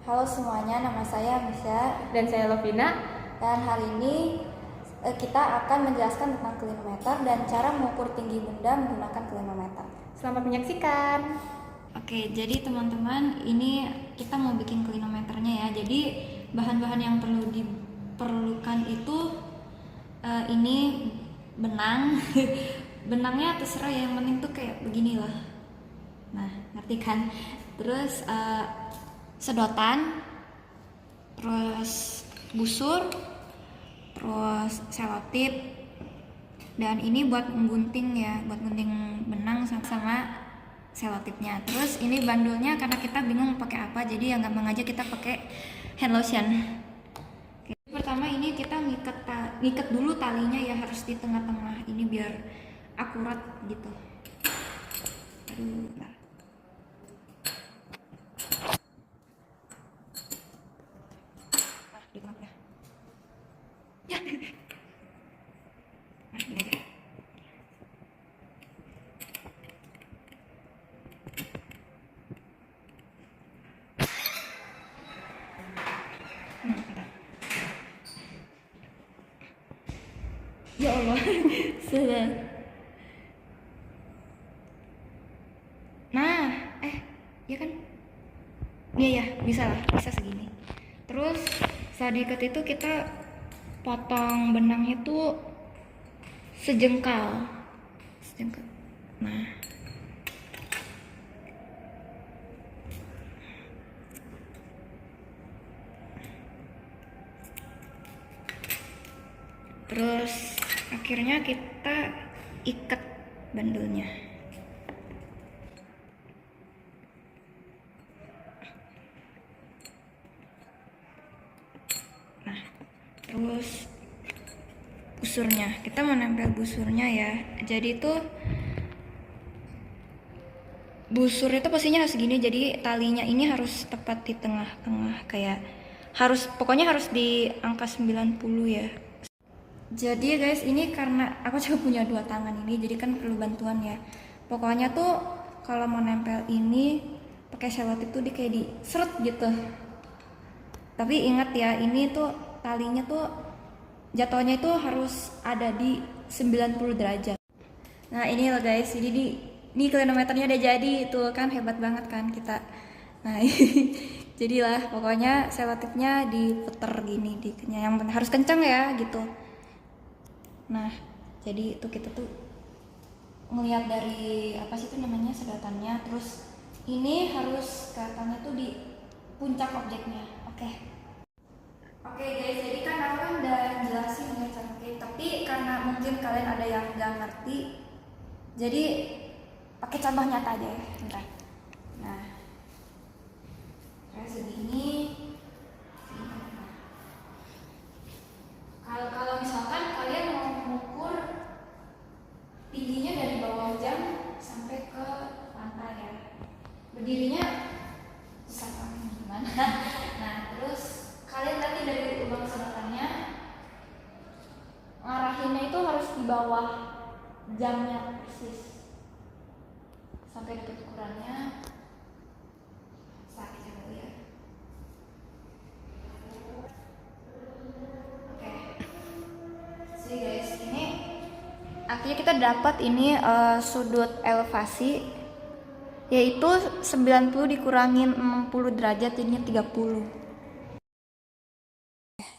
Halo semuanya, nama saya Misha Dan saya Lovina. dan hari ini kita akan menjelaskan tentang klinometer dan cara mengukur tinggi benda menggunakan klinometer. Selamat menyaksikan. Oke, jadi teman-teman, ini kita mau bikin klinometernya ya. Jadi bahan-bahan yang perlu diperlukan itu ini benang. Benangnya terserah ya, yang penting tuh kayak beginilah. Nah, ngerti kan? Terus sedotan, terus busur, terus selotip, dan ini buat menggunting ya, buat gunting benang sama selotipnya. Terus ini bandulnya karena kita bingung pakai apa, jadi yang gampang aja kita pakai hand lotion. Oke. Pertama ini kita ngikat dulu talinya ya, harus di tengah-tengah ini biar akurat gitu. Aduh, bentar. Di tengah ya. Gini aja. Bentar. Ya Allah. Sudah. Nah, ya kan? Iya ya, bisa lah, bisa segini. Terus saat diikat itu kita potong benangnya tuh sejengkal. Sejengkal. Nah, terus akhirnya kita ikat bandulnya. Nah, terus busurnya, kita menempel busurnya ya. Jadi itu busur itu posisinya harus gini, jadi talinya ini harus tepat di tengah-tengah, kayak pokoknya harus di angka 90 ya. Jadi guys, ini karena aku juga punya dua tangan ini, jadi kan perlu bantuan ya. Pokoknya tuh kalau mau nempel ini pakai selotip tuh kayak di seret gitu. Tapi ingat ya, ini tuh talinya tuh jatuhnya itu harus ada di 90 derajat. Nah ini loh guys, jadi ini klinometernya udah jadi, tuh kan hebat banget kan kita. Nah jadilah pokoknya selotipnya diputer gini, yang harus kenceng ya gitu. Nah jadi itu kita tuh ngelihat dari apa sih itu namanya, sedotannya. Terus ini harus kelihatannya tuh di puncak objeknya. Oke guys, jadi kan aku kan udah jelasin ya cara pakai, tapi karena mungkin kalian ada yang nggak ngerti, jadi pakai contoh nyata aja ya. Bentar. Nah, kayak segini. Kalau misalkan kalian mau mengukur tingginya dari bawah jam sampai ke pantai ya, berdirinya susah banget gimana. Nah, terus kalian nanti dari lubang sedotannya ngarahinnya itu harus di bawah jamnya persis sampai dapat ukurannya. Sakit dulu ya. Oke. Jadi guys, ini akhirnya kita dapat ini sudut elevasi, yaitu 90 dikurangin 60 derajat jadinya 30.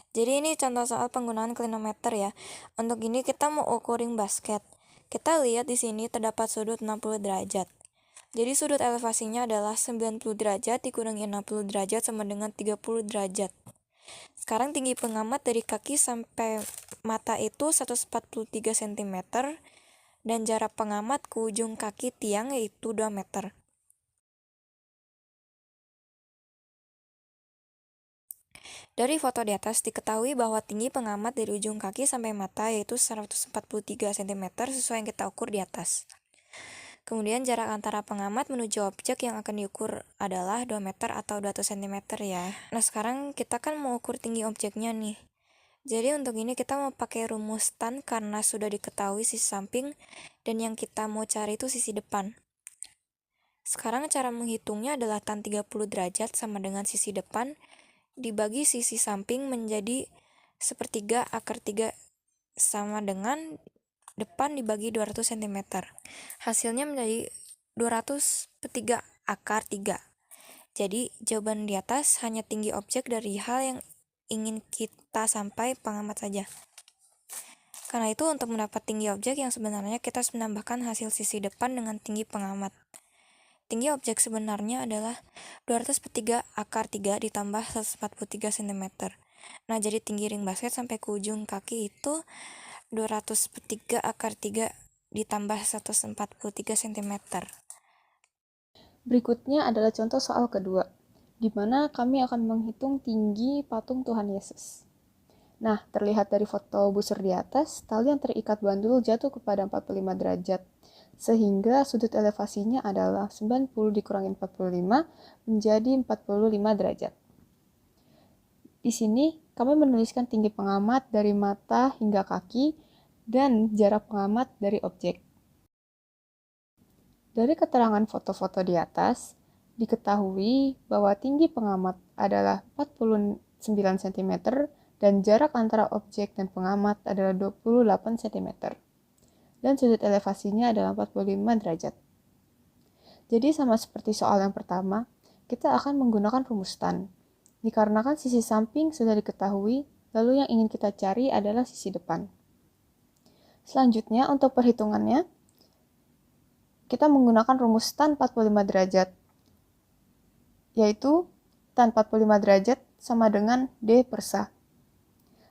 Jadi ini contoh soal penggunaan klinometer ya. Untuk ini kita mau ukurin basket. Kita lihat di sini terdapat sudut 60 derajat. Jadi sudut elevasinya adalah 90 derajat dikurangi 60 derajat sama dengan 30 derajat. Sekarang tinggi pengamat dari kaki sampai mata itu 143 cm dan jarak pengamat ke ujung kaki tiang yaitu 2 meter. Dari foto di atas diketahui bahwa tinggi pengamat dari ujung kaki sampai mata yaitu 143 cm sesuai yang kita ukur di atas. Kemudian jarak antara pengamat menuju objek yang akan diukur adalah 2 meter atau 200 cm ya. Nah sekarang kita kan mau ukur tinggi objeknya nih. Jadi untuk ini kita mau pakai rumus tan karena sudah diketahui sisi samping dan yang kita mau cari itu sisi depan. Sekarang cara menghitungnya adalah tan 30 derajat sama dengan sisi depan dibagi sisi samping menjadi sepertiga akar 3 sama dengan depan dibagi 200 cm. Hasilnya menjadi 200 per 3 akar 3. Jadi jawaban di atas hanya tinggi objek dari hal yang ingin kita sampai pengamat saja. Karena itu untuk mendapat tinggi objek yang sebenarnya kita harus menambahkan hasil sisi depan dengan tinggi pengamat. Tinggi objek sebenarnya adalah 200 per 3 akar 3 ditambah 143 cm. Nah, jadi tinggi ring basket sampai ke ujung kaki itu 200 per 3 akar 3 ditambah 143 cm. Berikutnya adalah contoh soal kedua, di mana kami akan menghitung tinggi patung Tuhan Yesus. Nah, terlihat dari foto busur di atas, tali yang terikat bandul jatuh kepada 45 derajat, sehingga sudut elevasinya adalah 90 dikurangi 45 menjadi 45 derajat. Di sini, kami menuliskan tinggi pengamat dari mata hingga kaki dan jarak pengamat dari objek. Dari keterangan foto-foto di atas, diketahui bahwa tinggi pengamat adalah 49 cm dan jarak antara objek dan pengamat adalah 28 cm. Dan sudut elevasinya adalah 45 derajat. Jadi sama seperti soal yang pertama, kita akan menggunakan rumus tan. Dikarenakan sisi samping sudah diketahui, lalu yang ingin kita cari adalah sisi depan. Selanjutnya untuk perhitungannya, kita menggunakan rumus tan 45 derajat, yaitu tan 45 derajat sama dengan D per sa.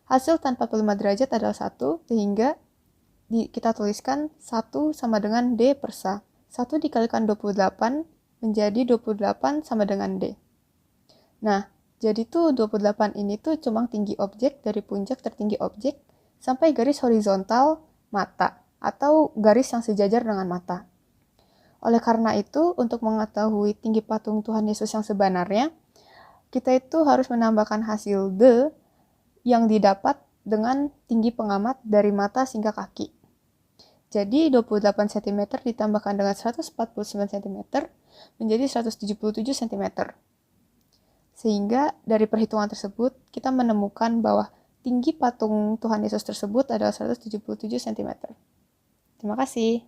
Hasil tan 45 derajat adalah 1, sehingga kita tuliskan 1 sama dengan D per sa. 1 dikalikan 28 menjadi 28 sama dengan D. Nah, jadi tuh 28 ini tuh cuma tinggi objek dari puncak tertinggi objek sampai garis horizontal mata atau garis yang sejajar dengan mata. Oleh karena itu, untuk mengetahui tinggi patung Tuhan Yesus yang sebenarnya, kita itu harus menambahkan hasil D yang didapat dengan tinggi pengamat dari mata hingga kaki. Jadi 28 cm ditambahkan dengan 149 cm menjadi 177 cm. Sehingga dari perhitungan tersebut kita menemukan bahwa tinggi patung Tuhan Yesus tersebut adalah 177 cm. Terima kasih.